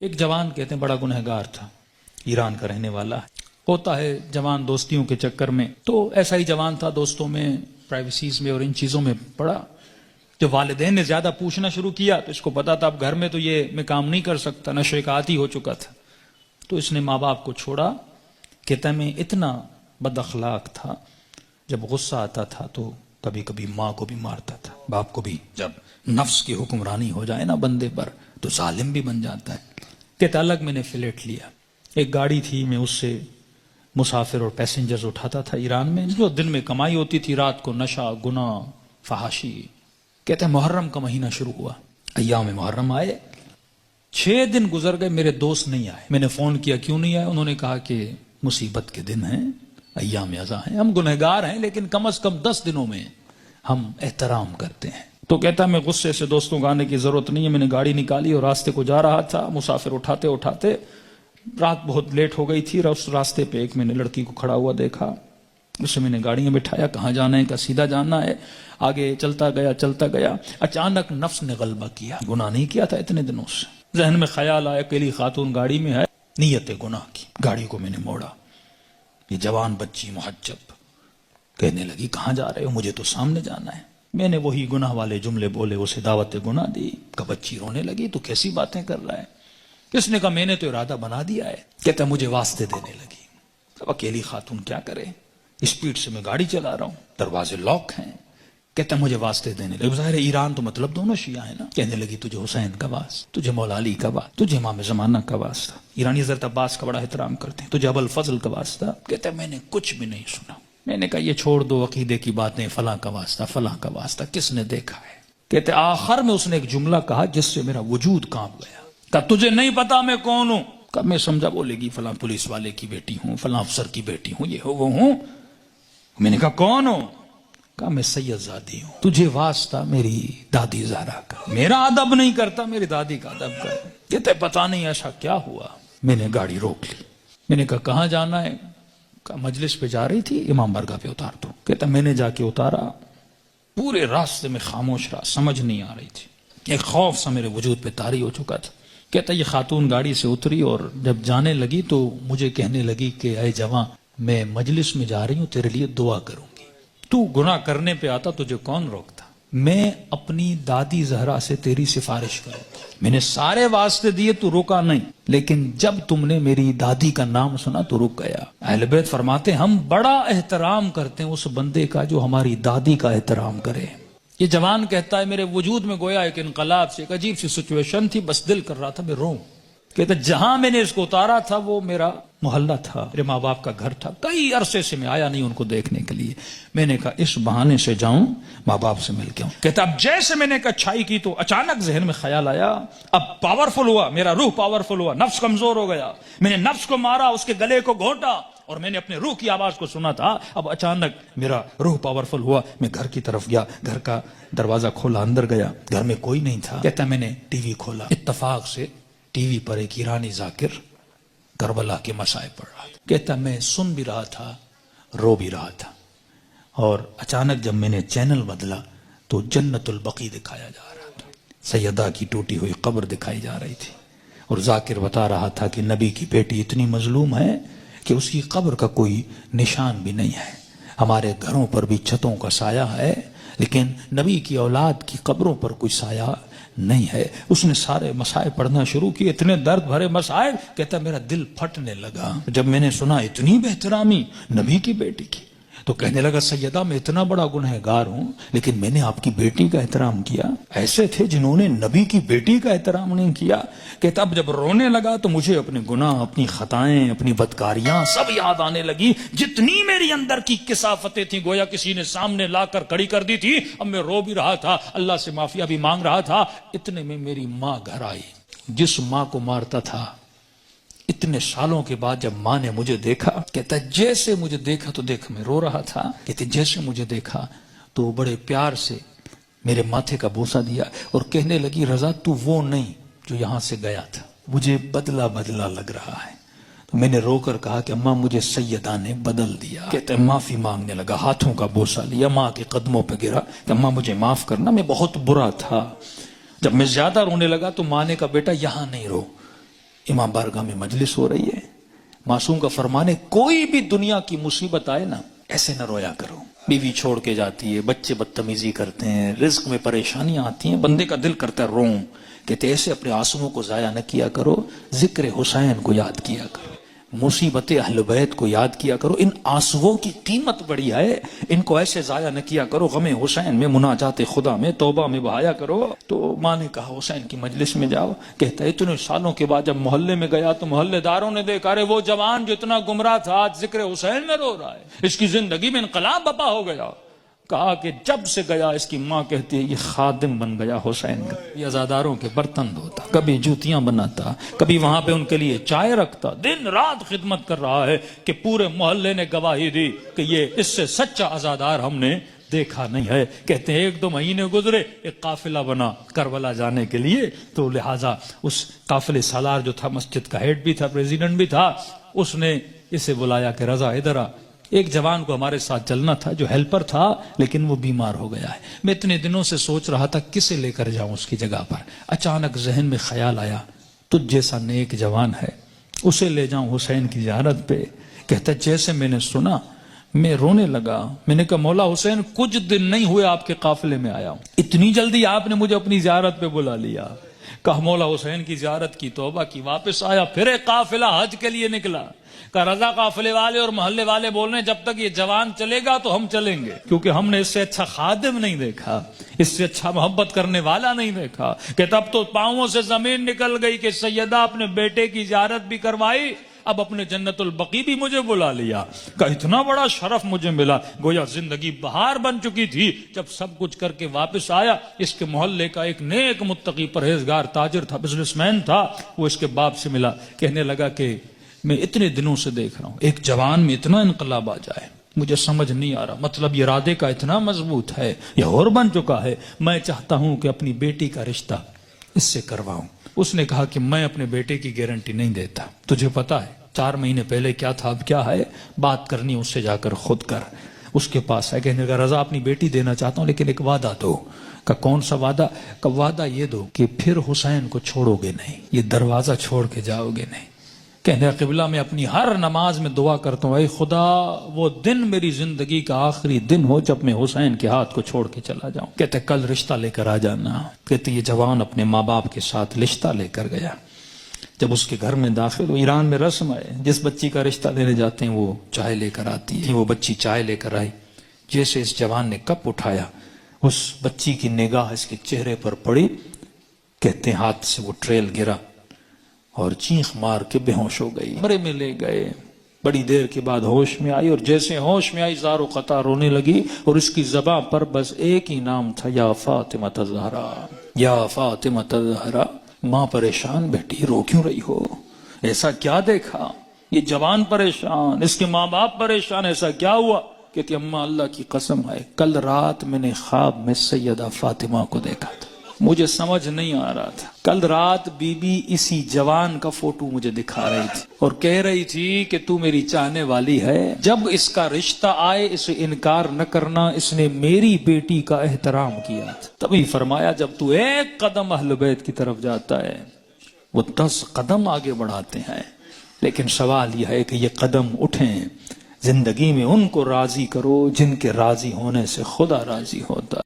ایک جوان کہتے ہیں بڑا گنہگار تھا، ایران کا رہنے والا ہے۔ ہوتا ہے جوان دوستیوں کے چکر میں، تو ایسا ہی جوان تھا، دوستوں میں، پرائیویسیز میں اور ان چیزوں میں پڑا۔ جب والدین نے زیادہ پوچھنا شروع کیا تو اس کو پتا تھا اب گھر میں تو یہ میں کام نہیں کر سکتا، نشے کا عادی ہو چکا تھا، تو اس نے ماں باپ کو چھوڑا۔ کہتا میں اتنا بد اخلاق تھا، جب غصہ آتا تھا تو کبھی کبھی ماں کو بھی مارتا تھا، باپ کو بھی۔ جب نفس کی حکمرانی ہو جائے نا بندے پر تو ظالم بھی بن جاتا ہے۔ کہتا الگ میں نے فلیٹ لیا، ایک گاڑی تھی، میں اس سے مسافر اور پیسنجرز اٹھاتا تھا ایران میں، جو دن میں کمائی ہوتی تھی، رات کو نشہ، گناہ، فحاشی۔ کہتے ہیں محرم کا مہینہ شروع ہوا، ایام محرم آئے، 6 دن گزر گئے، میرے دوست نہیں آئے۔ میں نے فون کیا کیوں نہیں آئے، انہوں نے کہا کہ مصیبت کے دن ہیں، ایام ازا ہیں، ہم گنہگار ہیں لیکن کم از کم 10 دنوں میں ہم احترام کرتے ہیں۔ تو کہتا میں غصے سے دوستوں کو آنے کی ضرورت نہیں ہے، میں نے گاڑی نکالی اور راستے کو جا رہا تھا، مسافر اٹھاتے اٹھاتے رات بہت لیٹ ہو گئی تھی، اس راستے پہ ایک میں نے لڑکی کو کھڑا ہوا دیکھا، اسے میں نے گاڑی میں بٹھایا، کہاں جانا ہے، کہ سیدھا جانا ہے۔ آگے چلتا گیا، اچانک نفس نے غلبہ کیا، گناہ نہیں کیا تھا اتنے دنوں سے، ذہن میں خیال آیا اکیلی خاتون گاڑی میں ہے، نیت گناہ کی، گاڑی کو میں نے موڑا۔ یہ جوان بچی محجب کہنے لگی کہاں جا رہے ہو، مجھے تو سامنے جانا ہے۔ میں نے وہی گناہ والے جملے بولے، اسے دعوت گناہ دی۔ کہ بچی رونے لگی تو کیسی باتیں کر رہا ہے، اس نے کہا میں نے تو ارادہ بنا دیا ہے۔ کہتا مجھے واسطے دینے لگی، اب اکیلی خاتون کیا کرے، اسپیڈ سے میں گاڑی چلا رہا ہوں، دروازے لاک ہیں۔ کہتا مجھے واسطے دینے لگے، ظاہر ایران تو مطلب دونوں شیعہ ہیں نا۔ کہنے لگی تجھے حسین کا واسطہ، تجھے مولا علی کا واسطہ، تجھے امام زمانہ کا واسطہ، ایرانی حضرت عباس کا بڑا احترام کرتے ہیں، تجھے ابو الفضل کا واسطہ۔ کہتا میں نے کچھ بھی نہیں سنا، میں نے کہا یہ چھوڑ دو عقیدے کی باتیں، فلاں کا واسطہ، فلاں کا واسطہ کس نے دیکھا ہے۔ کہتے آخر میں اس نے ایک جملہ کہا جس سے میرا وجود کانپ گیا۔ کہا تجھے نہیں پتا میں کون ہوں؟ کہا میں سمجھا بولے گی فلاں پولیس والے کی بیٹی ہوں، فلاں افسر کی بیٹی ہوں، یہ ہو وہ ہوں۔ میں نے کہا کون ہوں؟ کہا میں سید زادی ہوں، تجھے واسطہ میری دادی زہرا کا، میرا ادب نہیں کرتا، میری دادی کا ادب کر۔ کہتے پتا نہیں ایسا کیا ہوا۔ میں نے گاڑی روک لی، میں نے کہا کہاں جانا ہے؟ کہا مجلس پہ جا رہی تھی، امام بارگاہ پہ اتار دو۔ کہتا میں نے جا کے اتارا، پورے راستے میں خاموش رہا، سمجھ نہیں آ رہی تھی، ایک خوف سا میرے وجود پہ طاری ہو چکا تھا۔ کہتا یہ خاتون گاڑی سے اتری اور جب جانے لگی تو مجھے کہنے لگی کہ اے جواں میں مجلس میں جا رہی ہوں، تیرے لیے دعا کروں گی، تو گناہ کرنے پہ آتا تجھے کون روکتا، میں اپنی دادی زہرا سے تیری سفارش کروں گی۔ میں نے سارے واسطے دیے تو روکا نہیں، لیکن جب تم نے میری دادی کا نام سنا تو رک گیا۔ اہل بیت فرماتے ہیں ہم بڑا احترام کرتے ہیں اس بندے کا جو ہماری دادی کا احترام کرے۔ یہ جوان کہتا ہے میرے وجود میں گویا ایک انقلاب سے، ایک عجیب سی سچویشن تھی، بس دل کر رہا تھا میں روؤں۔ کہتا جہاں میں نے اس کو اتارا تھا وہ میرا محلہ تھا، میرے ماں باپ کا گھر تھا، کئی عرصے سے میں آیا نہیں ان کو دیکھنے کے لیے۔ میں نے کہا اس بہانے سے جاؤں، ماں باپ سے مل کے آؤں۔ کہتا اب جیسے میں نے کچھائی کی تو اچانک ذہن میں خیال آیا، اب پاورفل ہوا، میرا روح پاورفل ہوا، نفس کمزور ہو گیا، میں نے نفس کو مارا، اس کے گلے کو گھونٹا اور میں نے اپنے روح کی آواز کو سنا تھا۔ اب اچانک میرا روح پاورفل ہوا، میں گھر کی طرف گیا، گھر کا دروازہ کھولا، اندر گیا، گھر میں کوئی نہیں تھا۔ کہتا میں نے ٹی وی کھولا، اتفاق سے ٹی وی پر ایک ایرانی ذاکر کربلا کے مسائب پڑھ رہا تھا۔ کہتا میں سن بھی رہا تھا، رو بھی رہا تھا، اور اچانک جب میں نے چینل بدلا تو جنت البقیع دکھایا جا رہا تھا، سیدہ کی ٹوٹی ہوئی قبر دکھائی جا رہی تھی، اور ذاکر بتا رہا تھا کہ نبی کی بیٹی اتنی مظلوم ہے کہ اس کی قبر کا کوئی نشان بھی نہیں ہے، ہمارے گھروں پر بھی چھتوں کا سایہ ہے لیکن نبی کی اولاد کی قبروں پر کوئی سایہ نہیں ہے۔ اس نے سارے مسائب پڑھنا شروع کی، اتنے درد بھرے مسائب، کہتا میرا دل پھٹنے لگا جب میں نے سنا اتنی بہترامی نبی کی بیٹی کی۔ تو کہنے لگا سیدہ میں اتنا بڑا گنہگار ہوں لیکن میں نے آپ کی بیٹی کا احترام کیا، ایسے تھے جنہوں نے نبی کی بیٹی کا احترام نہیں کیا۔ کہتا اب جب رونے لگا تو مجھے اپنے گناہ، اپنی خطائیں، اپنی بدکاریاں سب یاد آنے لگی، جتنی میری اندر کی کثافتیں تھیں گویا کسی نے سامنے لا کر کھڑی کر دی تھی۔ اب میں رو بھی رہا تھا، اللہ سے معافی بھی مانگ رہا تھا، اتنے میں میری ماں گھر آئی، جس ماں کو مارتا تھا اتنے سالوں کے بعد جب ماں نے مجھے دیکھا، کہتا جیسے مجھے دیکھا تو دیکھ میں رو رہا تھا، کہتے جیسے مجھے دیکھا تو بڑے پیار سے میرے ماتھے کا بوسہ دیا اور کہنے لگی رضا تو وہ نہیں جو یہاں سے گیا تھا، مجھے بدلا بدلا لگ رہا ہے۔ تو میں نے رو کر کہا کہ اماں مجھے سیدہ نے بدل دیا۔ کہتے معافی مانگنے لگا، ہاتھوں کا بوسہ لیا، ماں کے قدموں پہ گرا کہ اماں مجھے معاف کرنا، میں بہت برا تھا۔ جب میں زیادہ رونے لگا تو ماں نے کہا بیٹا یہاں نہیں رو، امام بارگاہ میں مجلس ہو رہی ہے، معصوم کا فرمان ہے کوئی بھی دنیا کی مصیبت آئے نا ایسے نہ رویا کرو، بیوی چھوڑ کے جاتی ہے، بچے بدتمیزی کرتے ہیں، رزق میں پریشانیاں آتی ہیں، بندے کا دل کرتا ہے روؤں، کہتے ایسے اپنے آنسوؤں کو ضائع نہ کیا کرو، ذکر حسین کو یاد کیا کرو، مصیبت اہل بیت کو یاد کیا کرو، ان آنسوؤں کی قیمت بڑی ہے، ان کو ایسے ضائع نہ کیا کرو، غم حسین میں، مناجات خدا میں، توبہ میں بہایا کرو۔ تو ماں نے کہا حسین کی مجلس میں جاؤ، کہتا ہے اتنے سالوں کے بعد جب محلے میں گیا تو محلے داروں نے دیکھا ارے وہ جوان جو اتنا گمراہ تھا آج ذکر حسین میں رو رہا ہے، اس کی زندگی میں انقلاب بپا ہو گیا۔ کہا کہ جب سے گیا، اس کی ماں کہتی ہے یہ خادم بن گیا حسین کا، یہ عزاداروں کے برتن دھوتا، کبھی جوتیاں بناتا، کبھی وہاں پہ ان کے لیے چائے رکھتا، دن رات خدمت کر رہا ہے کہ پورے محلے نے گواہی دی کہ یہ اس سے سچا عزادار ہم نے دیکھا نہیں ہے۔ کہتے ہیں 1-2 مہینے گزرے، ایک قافلہ بنا کربلا جانے کے لیے، تو لہٰذا اس قافلے سالار جو تھا، مسجد کا ہیڈ بھی تھا، پریزیڈنٹ بھی تھا، اس نے اسے بلایا کہ رضا ادھر آ، ایک جوان کو ہمارے ساتھ چلنا تھا جو ہیلپر تھا لیکن وہ بیمار ہو گیا ہے، میں اتنے دنوں سے سوچ رہا تھا کسے لے کر جاؤں اس کی جگہ پر، اچانک ذہن میں خیال آیا تجھ جیسا نیک جوان ہے، اسے لے جاؤں حسین کی زیارت پہ۔ کہتا جیسے میں نے سنا میں رونے لگا، میں نے کہا مولا حسین کچھ دن نہیں ہوئے آپ کے قافلے میں آیا ہوں، اتنی جلدی آپ نے مجھے اپنی زیارت پہ بلا لیا۔ کہا مولا حسین کی زیارت کی، توبہ کی، واپس آیا، پھر ایک قافلہ حج کے لیے نکلا۔ کہ رضا قافلے والے اور محلے والے بول رہے ہیں جب تک یہ جوان چلے گا تو ہم چلیں گے، کیونکہ ہم نے اس سے اچھا خادم نہیں دیکھا، اس سے اچھا محبت کرنے والا نہیں دیکھا۔ کہ تب تو پاؤں سے زمین نکل گئی کہ سیدہ اپنے بیٹے کی زیارت بھی کروائی، اب اپنے جنت البقیع بھی مجھے بلا لیا۔ کہ اتنا بڑا شرف مجھے ملا، گویا زندگی بہار بن چکی تھی۔ جب سب کچھ کر کے واپس آیا، اس کے محلے کا ایک نیک متقی پرہیزگار تاجر تھا، بزنس مین تھا، وہ اس کے باپ سے ملا، کہنے لگا کہ میں اتنے دنوں سے دیکھ رہا ہوں ایک جوان میں اتنا انقلاب آ جائے، مجھے سمجھ نہیں آ رہا، مطلب یہ ارادے کا اتنا مضبوط ہے، یہ اور بن چکا ہے، میں چاہتا ہوں کہ اپنی بیٹی کا رشتہ اس سے کرواؤں۔ اس نے کہا کہ میں اپنے بیٹے کی گارنٹی نہیں دیتا، تجھے پتا ہے 4 مہینے پہلے کیا تھا اب کیا ہے، بات کرنی اس سے جا کر خود کر۔ اس کے پاس ہے، کہنے لگا رضا اپنی بیٹی دینا چاہتا ہوں لیکن ایک وعدہ دو۔ کہ کون سا وعدہ؟ کہ وعدہ یہ دو کہ پھر حسین کو چھوڑو گے نہیں، یہ دروازہ چھوڑ کے جاؤ گے نہیں۔ کہنے قبلہ میں اپنی ہر نماز میں دعا کرتا ہوں اے خدا وہ دن میری زندگی کا آخری دن ہو جب میں حسین کے ہاتھ کو چھوڑ کے چلا جاؤں۔ کہتے کل رشتہ لے کر آ جانا۔ کہتے یہ جوان اپنے ماں باپ کے ساتھ رشتہ لے کر گیا۔ جب اس کے گھر میں داخل ہو، ایران میں رسم ہے جس بچی کا رشتہ دینے جاتے ہیں وہ چائے لے کر آتی ہے، وہ بچی چائے لے کر آئی، جیسے اس جوان نے کپ اٹھایا اس بچی کی نگاہ اس کے چہرے پر پڑی، کہتے ہیں ہاتھ سے وہ ٹریل گرا اور چیخ مار کے بے ہوش ہو گئی، کمرے میں لے گئے، بڑی دیر کے بعد ہوش میں آئی، اور جیسے ہوش میں آئی زار و قطع رونے لگی، اور اس کی زباں پر بس ایک ہی نام تھا، یا فاطمہ الزہرا، یا فاطمہ الزہرا۔ ماں پریشان، بیٹی رو کیوں رہی ہو؟ ایسا کیا دیکھا؟ یہ جوان پریشان، اس کے ماں باپ پریشان، ایسا کیا ہوا؟ کہتی اماں اللہ کی قسم ہے کل رات میں نے خواب میں سیدہ فاطمہ کو دیکھا تھا، مجھے سمجھ نہیں آ رہا تھا، کل رات بی بی اسی جوان کا فوٹو مجھے دکھا رہی تھی اور کہہ رہی تھی کہ تو میری چاہنے والی ہے، جب اس کا رشتہ آئے اسے انکار نہ کرنا، اس نے میری بیٹی کا احترام کیا تھا۔ تبھی فرمایا جب تو ایک قدم اہل بیت کی طرف جاتا ہے وہ 10 قدم آگے بڑھاتے ہیں، لیکن سوال یہ ہے کہ یہ قدم اٹھیں، زندگی میں ان کو راضی کرو جن کے راضی ہونے سے خدا راضی ہوتا ہے۔